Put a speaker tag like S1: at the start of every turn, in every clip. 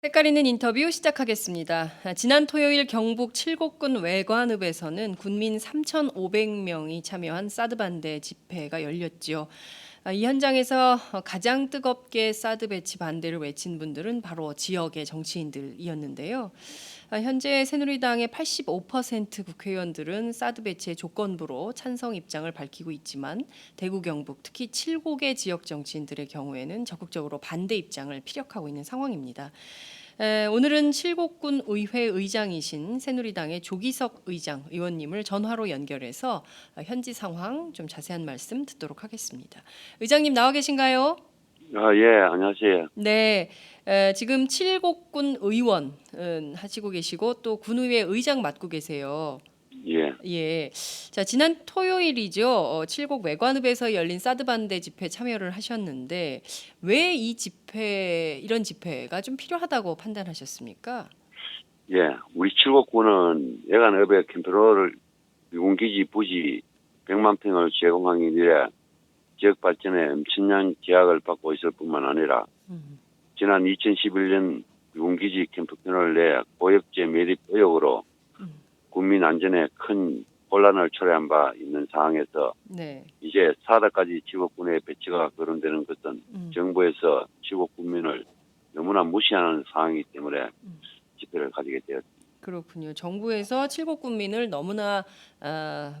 S1: 색깔 있는 인터뷰 시작하겠습니다. 지난 토요일 경북 칠곡군 외관읍에서는 군민 3,500명이 참여한 사드 반대 집회가 열렸지요. 이 현장에서 가장 뜨겁게 사드 배치 반대를 외친 분들은 바로 지역의 정치인들이었는데요. 현재 새누리당의 85% 국회의원들은 사드 배치의 조건부로 찬성 입장을 밝히고 있지만 대구, 경북, 특히 칠곡의 지역 정치인들의 경우에는 적극적으로 반대 입장을 피력하고 있는 상황입니다. 오늘은 칠곡군 의회 의장이신 새누리당의 조기석 의원님을 전화로 연결해서 현지 상황 좀 자세한 말씀 듣도록 하겠습니다. 의장님 나와 계신가요?
S2: 예, 안녕하세요.
S1: 네, 지금 칠곡군 의원 하시고 계시고 또 군의회 의장 맡고 계세요.
S2: 예,
S1: 예. 자, 지난 토요일이죠. 칠곡 외관읍에서 열린 사드 반대 집회 참여를 하셨는데 왜 이런 집회가 좀 필요하다고 판단하셨습니까?
S2: 예. 우리 칠곡군은 예간읍의 캠프로를 미군기지 부지 100만 평을 제공하기 위해 지역 발전에 엄청난 제약을 받고 있을 뿐만 아니라
S1: 음,
S2: 지난 2011년 미군기지 캠프편을 내 고역제 매립 의혹으로
S1: 음,
S2: 국민 안전에 큰 혼란을 초래한 바 있는 상황에서
S1: 네.
S2: 이제 사다까지 칠곡군의 배치가 거론되는 것은
S1: 음,
S2: 정부에서 칠곡 군민을 너무나 무시하는 상황이기 때문에
S1: 음.
S2: 집회를 가지게 되었습니다.
S1: 그렇군요. 정부에서 칠곡 군민을 너무나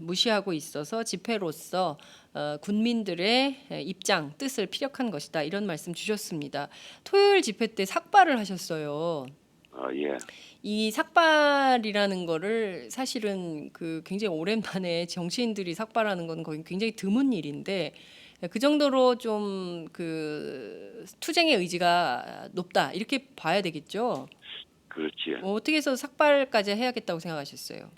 S1: 무시하고 있어서 집회로서 군민들의 입장, 뜻을 피력한 것이다. 이런 말씀 주셨습니다. 토요일 집회 때 삭발을 하셨어요.
S2: 예.
S1: 이 삭발이라는 거를 사실은 그 굉장히 오랜만에 정치인들이 삭발하는 건 거의 굉장히 드문 일인데 그 정도로 좀 그 투쟁의 의지가 높다 이렇게 봐야 되겠죠.
S2: 그렇지.
S1: 어떻게 해서 삭발까지 해야겠다고 생각하셨어요?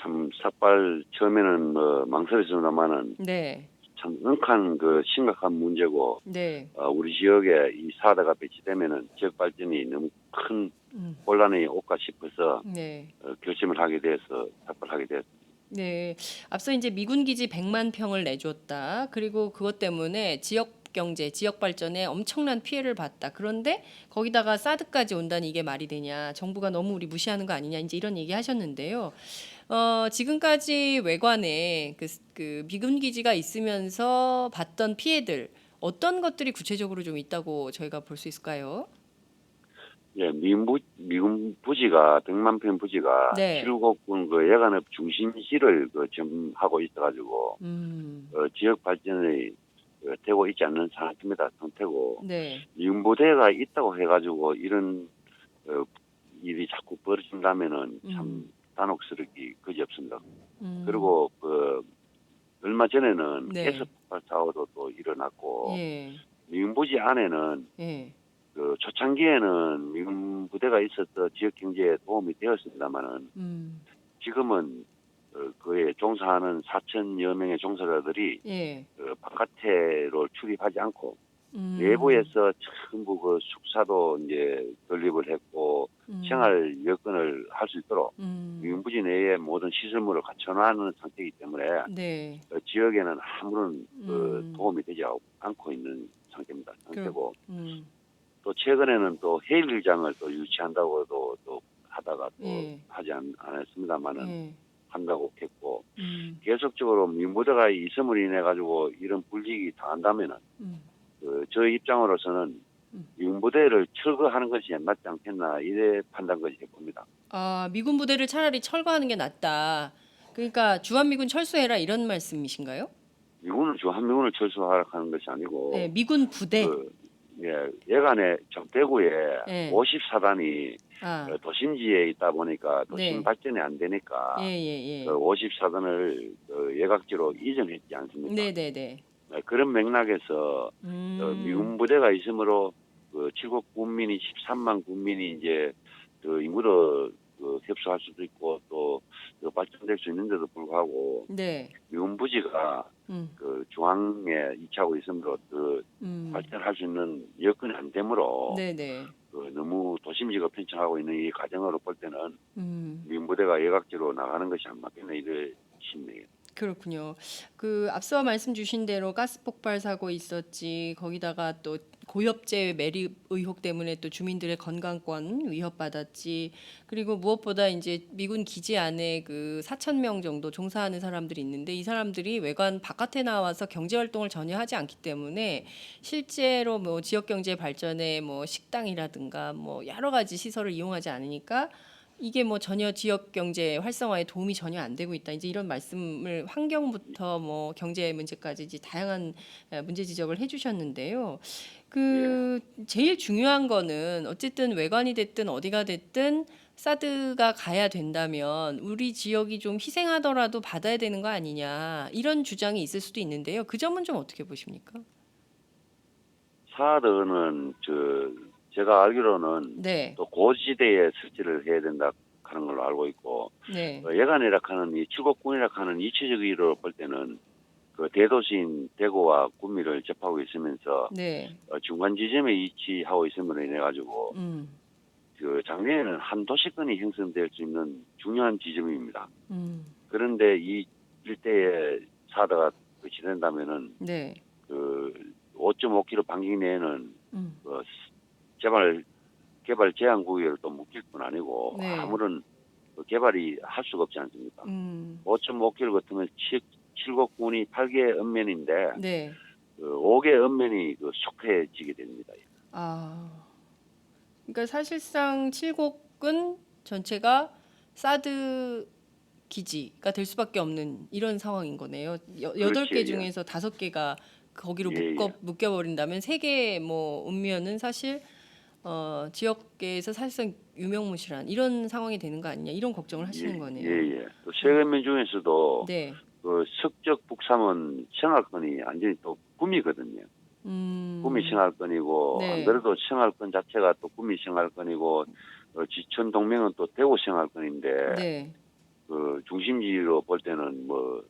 S2: 참 삭발 처음에는 뭐 망설였습니다만은
S1: 네,
S2: 참 은칸 그 심각한 문제고
S1: 네,
S2: 우리 지역에 이 사다가 배치되면은 지역 발전이 너무 큰
S1: 음,
S2: 혼란이 올까 싶어서
S1: 네.
S2: 결심을 하게 돼서 삭발하게 됐습니다.
S1: 네, 앞서 이제 미군 기지 100만 평을 내줬다. 그리고 그것 때문에 지역 경제, 지역 발전에 엄청난 피해를 봤다. 그런데 거기다가 사드까지 온다니 이게 말이 되냐? 정부가 너무 우리 무시하는 거 아니냐? 이제 이런 얘기 하셨는데요. 지금까지 외관에 그 미군 기지가 있으면서 봤던 피해들 어떤 것들이 구체적으로 좀 있다고 저희가 볼 수 있을까요?
S2: 예, 미군 부지가 100만 평 부지가
S1: 네,
S2: 칠곡군 그 예간읍 중심지를 그 점하고 있어가지고
S1: 음,
S2: 지역 발전이 되고 있지 않는 상태입니다. 상태고
S1: 네,
S2: 미군 부대가 있다고 해가지고 이런 어, 일이 자꾸 벌어진다면은 참
S1: 음,
S2: 단혹스럽기 그지없습니다.
S1: 음,
S2: 그리고 그 얼마 전에는 가스
S1: 네,
S2: 폭발 사고도 또 일어났고
S1: 예,
S2: 미군 부지 안에는
S1: 예.
S2: 그 초창기에는 미군 부대가 있어서 지역 경제에 도움이 되었습니다만은
S1: 음,
S2: 지금은 그에 종사하는 4천여 명의 종사자들이
S1: 예,
S2: 바깥으로 출입하지 않고
S1: 음,
S2: 내부에서 전부 그 숙사도 이제 건립을 했고
S1: 음,
S2: 생활 여건을 할 수 있도록
S1: 음,
S2: 미군부지 내에 모든 시설물을 갖춰놓은 상태이기 때문에
S1: 네,
S2: 지역에는 아무런 그
S1: 음,
S2: 도움이 되지 않고 있는 상태입니다.
S1: 그,
S2: 상태고
S1: 음,
S2: 또 최근에는 또 해일장을 또 유치한다고도 또 하다가 또
S1: 예,
S2: 하지 않았습니다만은
S1: 예,
S2: 한다고 했고
S1: 음,
S2: 계속적으로 민부대가 있음으로 인해 가지고 이런 불이익이 당한다면은
S1: 음,
S2: 저희 입장으로서는
S1: 음.
S2: 민부대를 철거하는 것이 맞지 않겠나 이래 판단까지 해봅니다.
S1: 아, 미군 부대를 차라리 철거하는 게 낫다. 그러니까 주한미군 철수해라 이런 말씀이신가요?
S2: 미군을 주한미군을 철수하라고 하는 것이
S1: 네,
S2: 아니고
S1: 미군 부대.
S2: 그 예, 예간에 대구에
S1: 예,
S2: 54단이
S1: 아,
S2: 도심지에 있다 보니까 도심
S1: 네,
S2: 발전이 안
S1: 예,
S2: 되니까
S1: 예,
S2: 그
S1: 예,
S2: 54단을 예각지로 이전했지 않습니까?
S1: 네, 네, 네,
S2: 그런 맥락에서
S1: 음,
S2: 미군 부대가 있으므로 그 칠곡 군민이 13만 군민이 이제 그 인구도 협소할 수도 있고 또 발전될 수 있는데도 불구하고
S1: 네,
S2: 미군 부지가
S1: 음,
S2: 그 중앙에 위치하고 있으므로 그
S1: 음,
S2: 발전할 수 있는 여건이 안 되므로
S1: 네, 네,
S2: 너무 도심지가 편성하고 있는 이 과정으로 볼 때는
S1: 음.
S2: 미군 부대가 예각지로 나가는 것이 안 맞겠네 이래 싶네요.
S1: 그렇군요. 그 앞서 말씀 주신 대로 가스 폭발 사고 있었지. 거기다가 또 고엽제 매립 의혹 때문에 또 주민들의 건강권 위협받았지. 그리고 무엇보다 이제 미군 기지 안에 그 4천 명 정도 종사하는 사람들이 있는데 이 사람들이 외관 바깥에 나와서 경제 활동을 전혀 하지 않기 때문에 실제로 뭐 지역 경제 발전에 뭐 식당이라든가 뭐 여러 가지 시설을 이용하지 않으니까 이게 뭐 전혀 지역 경제 활성화에 도움이 전혀 안 되고 있다. 이제 이런 말씀을 환경부터 뭐 경제 문제까지 이제 다양한 문제 지적을 해주셨는데요.
S2: 예.
S1: 그 제일 중요한 거는 어쨌든 외관이 됐든 어디가 됐든 사드가 가야 된다면 우리 지역이 좀 희생하더라도 받아야 되는 거 아니냐 이런 주장이 있을 수도 있는데요. 그 점은 좀 어떻게 보십니까?
S2: 사드는 제가 알기로는
S1: 네,
S2: 또 고지대에 설치를 해야 된다 하는 걸로 알고 있고
S1: 네,
S2: 예간이라 하는 이 출국군이라 하는 이치적으로 볼 때는 그 대도시인 대구와 구미를 접하고 있으면서
S1: 네,
S2: 중간 지점에 위치하고 있음으로 인해 가지고
S1: 음,
S2: 그 장래에는 한 도시권이 형성될 수 있는 중요한 지점입니다.
S1: 음,
S2: 그런데 이 일대에 사드가 진행된다면은
S1: 네,
S2: 그 5.5km 반경 내에는
S1: 음,
S2: 그 개발 제한 구역을 또 묶일 뿐 아니고
S1: 네,
S2: 아무런 그 개발이 할 수가 없지 않습니까?
S1: 음,
S2: 5.5km 같으면 7곡군이 8개 읍면인데
S1: 네,
S2: 그 5개 읍면이 그 속해지게 됩니다.
S1: 아. 그러니까 사실상 칠곡은 전체가 사드 기지가 될 수밖에 없는 이런 상황인 거네요. 여덟
S2: 그렇지,
S1: 개
S2: 예.
S1: 중에서 5개가 거기로
S2: 예, 예.
S1: 묶여버린다면 3개 뭐 읍면은 사실 지역계에서 사실상 유명무실한 이런 상황이 되는 거 아니냐 이런 걱정을
S2: 예,
S1: 하시는
S2: 예,
S1: 거네요.
S2: 예. 또 세금면 중에서도
S1: 네,
S2: 그 석적 북삼은 생활권이 완전히 또 구미거든요. 구미 생활권이고 안
S1: 네,
S2: 그래도 생활권 자체가 또 구미 생활권이고 지천 동맹은 또 대구 생활권인데
S1: 네.
S2: 그 중심지로 볼 때는 뭐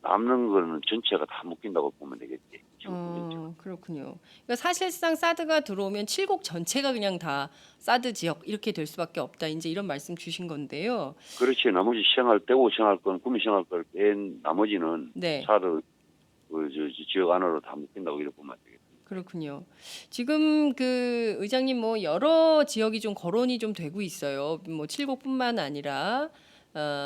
S2: 남는 거는 전체가 다 묶인다고 보면 되겠지. 지구촌 전체가.
S1: 그렇군요. 그러니까 사실상 사드가 들어오면 칠곡 전체가 그냥 다 사드 지역 이렇게 될 수밖에 없다. 이제 이런 말씀 주신 건데요.
S2: 그렇지. 나머지 대구 생활권, 구미 생활권 뺀 나머지는
S1: 네,
S2: 차를 지역 안으로 다 묶인다고 이렇게 보면 되겠지.
S1: 그렇군요. 지금 그 의장님 뭐 여러 지역이 좀 거론이 좀 되고 있어요. 뭐 칠곡뿐만 아니라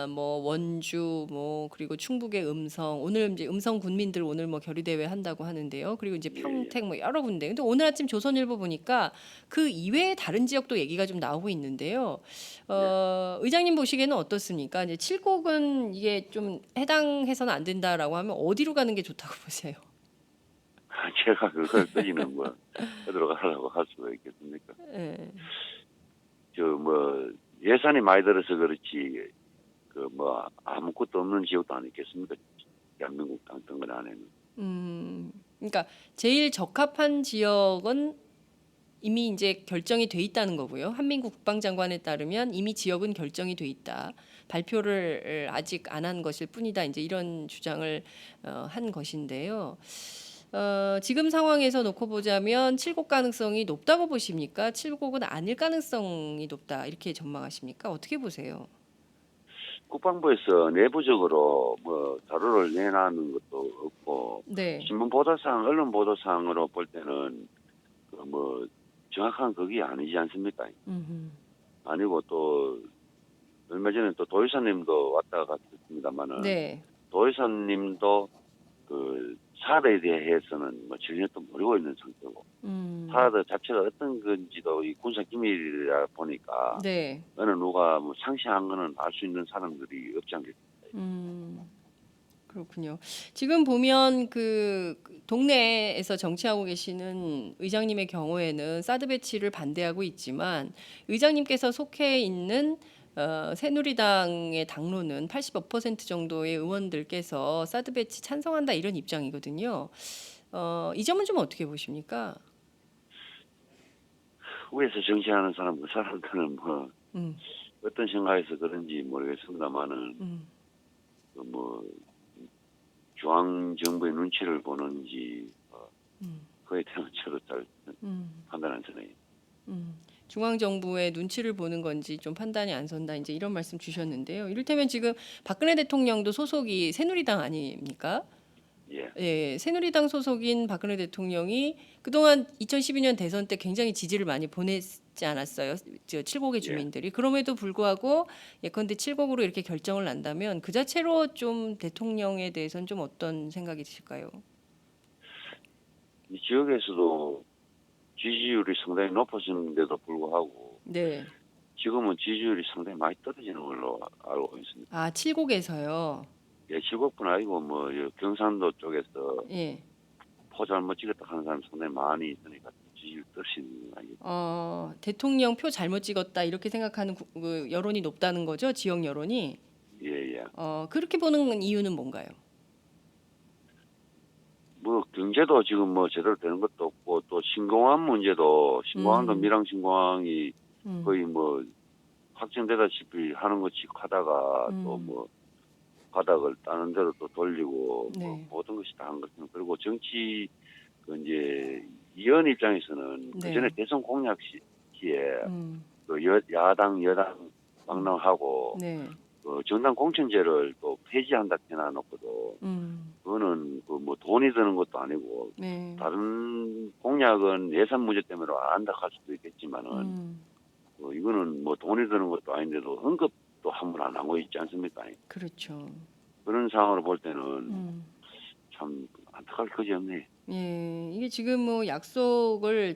S1: 뭐 원주 뭐 그리고 충북의 음성 오늘 이제 음성 군민들 오늘 뭐 결의대회 한다고 하는데요. 그리고 이제
S2: 예, 예.
S1: 평택 뭐 여러 군데. 근데 오늘 아침 조선일보 보니까 그 이외에 다른 지역도 얘기가 좀 나오고 있는데요.
S2: 예.
S1: 의장님 보시기에는 어떻습니까? 이제 칠곡은 이게 좀 해당해서는 안 된다라고 하면 어디로 가는 게 좋다고 보세요?
S2: 제가 그걸까지는 뭐 어디로 가라고 할 수가 있겠습니까?
S1: 예.
S2: 뭐 예산이 많이 들어서 그렇지 그 뭐 아무것도 없는 지역도 아니겠습니까? 대한민국 땅덩어리 안에는.
S1: 그러니까 제일 적합한 지역은 이미 이제 결정이 돼 있다는 거고요. 한민국 국방장관에 따르면 이미 지역은 결정이 돼 있다. 발표를 아직 안 한 것일 뿐이다. 이제 이런 주장을 한 것인데요. 지금 상황에서 놓고 보자면 칠곡 가능성이 높다고 보십니까? 칠곡은 아닐 가능성이 높다. 이렇게 전망하십니까? 어떻게 보세요?
S2: 국방부에서 내부적으로 뭐 자료를 내놨는 것도 없고
S1: 네.
S2: 신문 보도상 언론 보도상으로 볼 때는 그 뭐 정확한 그게 아니지 않습니까?
S1: 음흠.
S2: 아니고 또 얼마 전에 또 도의사님도 왔다 갔습니다마는
S1: 네.
S2: 도의사님도 그 사드에 대해서는 뭐 전혀 또 모르고 있는 상태고 사드 자체가 어떤 건지도 이 군사 기밀이라 보니까
S1: 네.
S2: 어느 누가 뭐 상시한 거는 알 수 있는 사람들이 없지 않겠습니까?
S1: 음. 그렇군요. 지금 보면 그 동네에서 정치하고 계시는 의장님의 경우에는 사드 배치를 반대하고 있지만 의장님께서 속해 있는 새누리당의 당론은 85% 정도의 의원들께서 사드 배치 찬성한다 이런 입장이거든요. 이 점은 좀 어떻게 보십니까?
S2: 위에서 정치하는 사람 그 사람들은 뭐
S1: 음,
S2: 어떤 생각에서 그런지 모르겠습니다만은
S1: 음,
S2: 그뭐 중앙 정부의 눈치를 보는지 그에 대한 저도 잘
S1: 음,
S2: 판단 안 서네요.
S1: 중앙 정부의 눈치를 보는 건지 좀 판단이 안 선다 이제 이런 말씀 주셨는데요. 이를테면 지금 박근혜 대통령도 소속이 새누리당 아닙니까?
S2: 예,
S1: 예, 새누리당 소속인 박근혜 대통령이 그동안 2012년 대선 때 굉장히 지지를 많이 보냈지 않았어요? 저 칠곡의
S2: 예.
S1: 주민들이. 그럼에도 불구하고 예컨대 칠곡으로 이렇게 결정을 난다면 그 자체로 좀 대통령에 대해서는 좀 어떤 생각이 드실까요?
S2: 이 지역에서도 지지율이 상당히 높아지는데도 불구하고
S1: 네.
S2: 지금은 지지율이 상당히 많이 떨어지는 걸로 알고 있습니다.
S1: 아, 칠곡에서요.
S2: 예, 칠곡뿐 아니고 경상도 쪽에서
S1: 예.
S2: 포 잘못 찍었다 하는 사람 상당히 많이 있으니까 지지율 떨어지는 거 아니겠죠.
S1: 대통령 표 잘못 찍었다 이렇게 생각하는 그 여론이 높다는 거죠? 지역 여론이.
S2: 예, 예.
S1: 그렇게 보는 이유는 뭔가요?
S2: 경제도 지금 제대로 되는 것도 없고 또 신공항 문제도 신공항도
S1: 음.
S2: 밀양 신공항이
S1: 음.
S2: 거의 확정되다시피 하는 것이 하다가 또 바닥을 따는 대로 또 돌리고
S1: 네.
S2: 모든 것이 다 한 것은 그리고 정치 이제 이원 입장에서는
S1: 네.
S2: 그전에 대선 공약 시기에
S1: 음.
S2: 야당 여당 막론하고
S1: 네.
S2: 정당 공천제를 또 폐지한다 해놔놓고도
S1: 음.
S2: 그거는 돈이 드는 것도 아니고
S1: 네.
S2: 다른 공약은 예산 문제 때문에 안 한다 할 수도 있겠지만은
S1: 음.
S2: 이거는 돈이 드는 것도 아닌데도 언급도 한 번 안 하고 있지 않습니까?
S1: 그렇죠.
S2: 그런 상황으로 볼 때는
S1: 음.
S2: 참 안타까울 것이 없네.
S1: 예, 이게 지금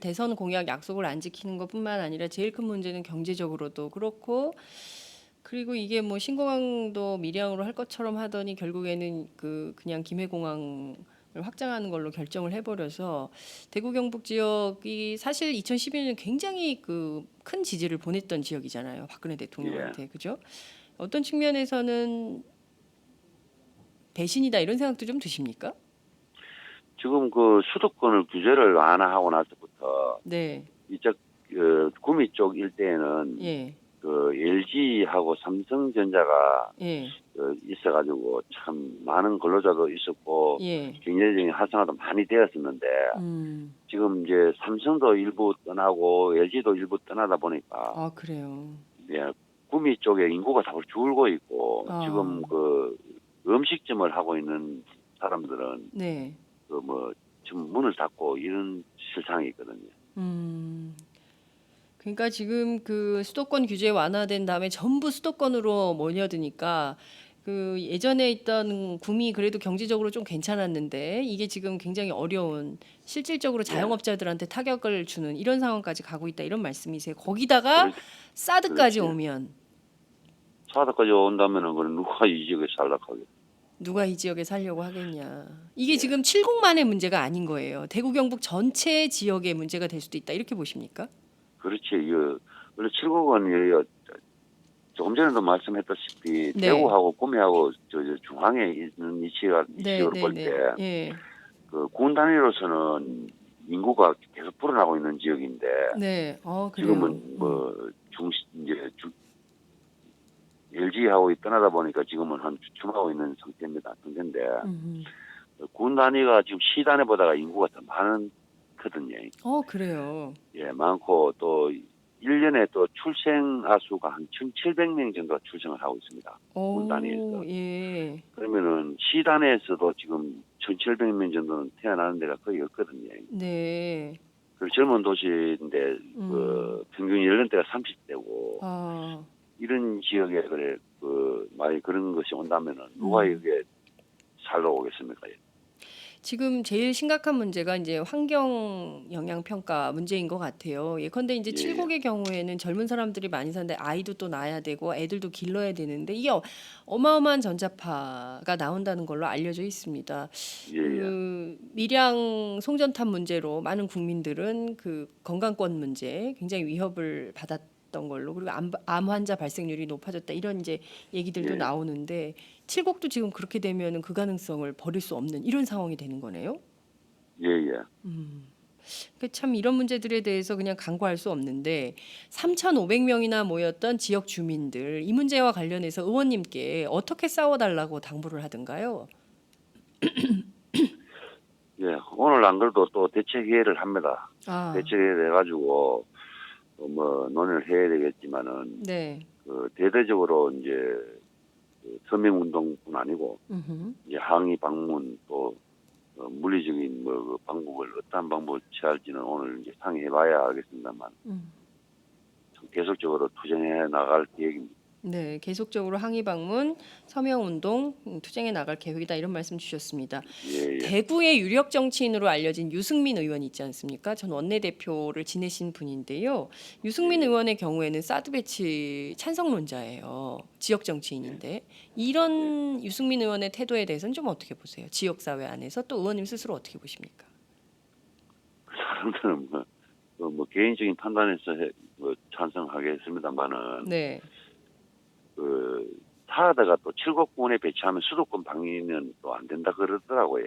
S1: 대선 공약 약속을 안 지키는 것뿐만 아니라 제일 큰 문제는 경제적으로도 그렇고, 그리고 이게 신공항도 밀양으로 할 것처럼 하더니 결국에는 그냥 김해공항을 확장하는 걸로 결정을 해버려서 대구 경북 지역이 사실 2012년 굉장히 큰 지지를 보냈던 지역이잖아요. 박근혜 대통령한테. 그죠? 어떤 측면에서는 배신이다 이런 생각도 좀 드십니까?
S2: 지금 수도권을 규제를 완화하고 나서부터
S1: 네.
S2: 이쪽 구미 쪽 일대에는
S1: 예.
S2: LG하고 삼성전자가
S1: 예.
S2: 있어가지고 참 많은 근로자도 있었고
S1: 예.
S2: 경제적인 활성화도 많이 되었었는데 지금 이제 삼성도 일부 떠나고 LG도 일부 떠나다 보니까
S1: 아, 그래요.
S2: 예, 구미 쪽에 인구가 다 줄고 있고 지금 음식점을 하고 있는 사람들은
S1: 네.
S2: 지금 문을 닫고 이런 실상이 있거든요.
S1: 그러니까 지금 수도권 규제 완화된 다음에 전부 수도권으로 몰려드니까 예전에 있던 구미 그래도 경제적으로 좀 괜찮았는데 이게 지금 굉장히 어려운 실질적으로 자영업자들한테 타격을 주는 이런 상황까지 가고 있다 이런 말씀이세요. 거기다가
S2: 그렇-
S1: 사드까지
S2: 그렇지.
S1: 오면
S2: 사다까지 온다면은 그럼 누가 이 지역에 살락하겠?
S1: 누가 이 지역에 살려고 하겠냐. 이게
S2: 예.
S1: 지금 칠곡만의 문제가 아닌 거예요. 대구 경북 전체 지역의 문제가 될 수도 있다 이렇게 보십니까?
S2: 그렇지. 원래 칠곡은 조금 전에도 말씀했다시피
S1: 네.
S2: 대구하고 구미하고 저 중앙에 있는 위치로
S1: 네,
S2: 볼
S1: 네,
S2: 때
S1: 네. 예.
S2: 군 단위로서는 인구가 계속 불어나고 있는 지역인데
S1: 네. 그래요.
S2: 지금은 LG하고 떠나다 보니까 지금은 한 주춤하고 있는 상태인데 군 단위가 지금 시 단위보다가 인구가 더 많거든요.
S1: 그래요.
S2: 예, 많고 또 1년에 또 출생아 수가 한 1,700명 정도가 출생을 하고 있습니다. 군 단위에서.
S1: 예.
S2: 그러면은 시 단위에서도 지금 1,700명 정도는 태어나는 데가 거의 없거든요.
S1: 네.
S2: 그리고 젊은 도시인데 평균 연령대가 30대고
S1: 아,
S2: 이런 지역에 만약 그런 것이 온다면은 누가 여기에 살러 오겠습니까?
S1: 지금 제일 심각한 문제가 이제 환경 영향 평가 문제인 것 같아요. 예컨대 이제
S2: 예,
S1: 칠곡의 경우에는 젊은 사람들이 많이 사는데 아이도 또 낳아야 되고 애들도 길러야 되는데 이게 어마어마한 전자파가 나온다는 걸로 알려져 있습니다.
S2: 예, 예.
S1: 밀양 송전탑 문제로 많은 국민들은 건강권 문제 굉장히 위협을 받았던 걸로 그리고 암 환자 발생률이 높아졌다 이런 이제 얘기들도
S2: 예.
S1: 나오는데 칠곡도 지금 그렇게 되면은 그 가능성을 버릴 수 없는 이런 상황이 되는 거네요.
S2: 예, 예.
S1: 참 이런 문제들에 대해서 그냥 간과할 수 없는데 3,500명이나 모였던 지역 주민들 이 문제와 관련해서 의원님께 어떻게 싸워달라고 당부를 하던가요?
S2: 예, 오늘 안 그래도 또 대책회의를 합니다.
S1: 아,
S2: 대책회의를 해가지고 논의를 해야 되겠지만은
S1: 네.
S2: 대대적으로 이제 서명 운동뿐 아니고
S1: 음흠.
S2: 이제 항의 방문 또 물리적인 그 방법을 어떠한 방법을 취할지는 오늘 이제 상의해봐야 알겠습니다만 계속적으로 투쟁해 나갈 계획입니다.
S1: 네, 계속적으로 항의 방문, 서명 운동, 투쟁해 나갈 계획이다 이런 말씀 주셨습니다.
S2: 예, 예.
S1: 대구의 유력 정치인으로 알려진 유승민 의원 있지 않습니까? 전 원내대표를 지내신 분인데요. 유승민 의원의 경우에는 사드 배치 찬성론자예요. 지역 정치인인데 이런 유승민 의원의 태도에 대해서는 좀 어떻게 보세요? 지역 사회 안에서 또 의원님 스스로 어떻게 보십니까?
S2: 그 사람들은 뭐 개인적인 판단에서 찬성하겠습니다만은
S1: 네,
S2: 그 사드가 또 칠곡군에 배치하면 수도권 방위는 또 안 된다 그러더라고요.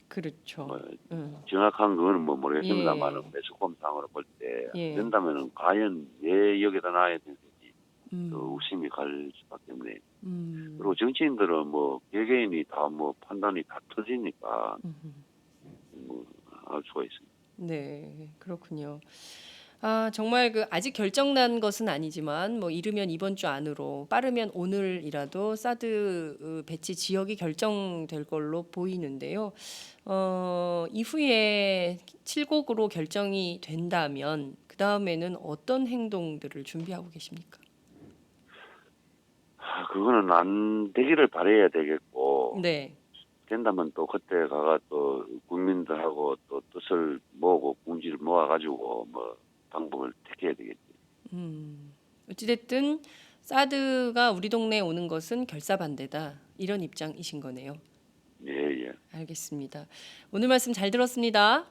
S1: 그렇죠.
S2: 뭐
S1: 음,
S2: 정확한 그거는 뭐 모르겠습니다만은
S1: 예,
S2: 매수검상으로 볼 때
S1: 예.
S2: 된다면은 과연 왜 여기다 놔야 되는지
S1: 음,
S2: 의심이 갈 수밖에 없네.
S1: 음,
S2: 그리고 정치인들은 뭐 개개인이 다 뭐 판단이 다 터지니까 뭐 알 수가 있습니다.
S1: 네, 그렇군요. 아, 정말 그 아직 결정난 것은 아니지만 뭐 이르면 이번 주 안으로 빠르면 오늘이라도 사드 배치 지역이 결정될 걸로 보이는데요. 이후에 7곡으로 결정이 된다면 그 다음에는 어떤 행동들을 준비하고 계십니까?
S2: 그거는 안 되기를 바라야 되겠고
S1: 네,
S2: 된다면 또 그때 가가 또 국민들하고 또 뜻을 모으고 궁지를 모아가지고 뭐 방법을 택해야 되겠지.
S1: 어찌됐든 사드가 우리 동네에 오는 것은 결사반대다 이런 입장이신 거네요.
S2: 예, 예.
S1: 알겠습니다. 오늘 말씀 잘 들었습니다.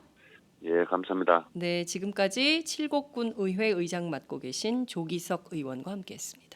S2: 예, 감사합니다.
S1: 네, 지금까지 칠곡군 의회 의장 맡고 계신 조기석 의원과 함께했습니다.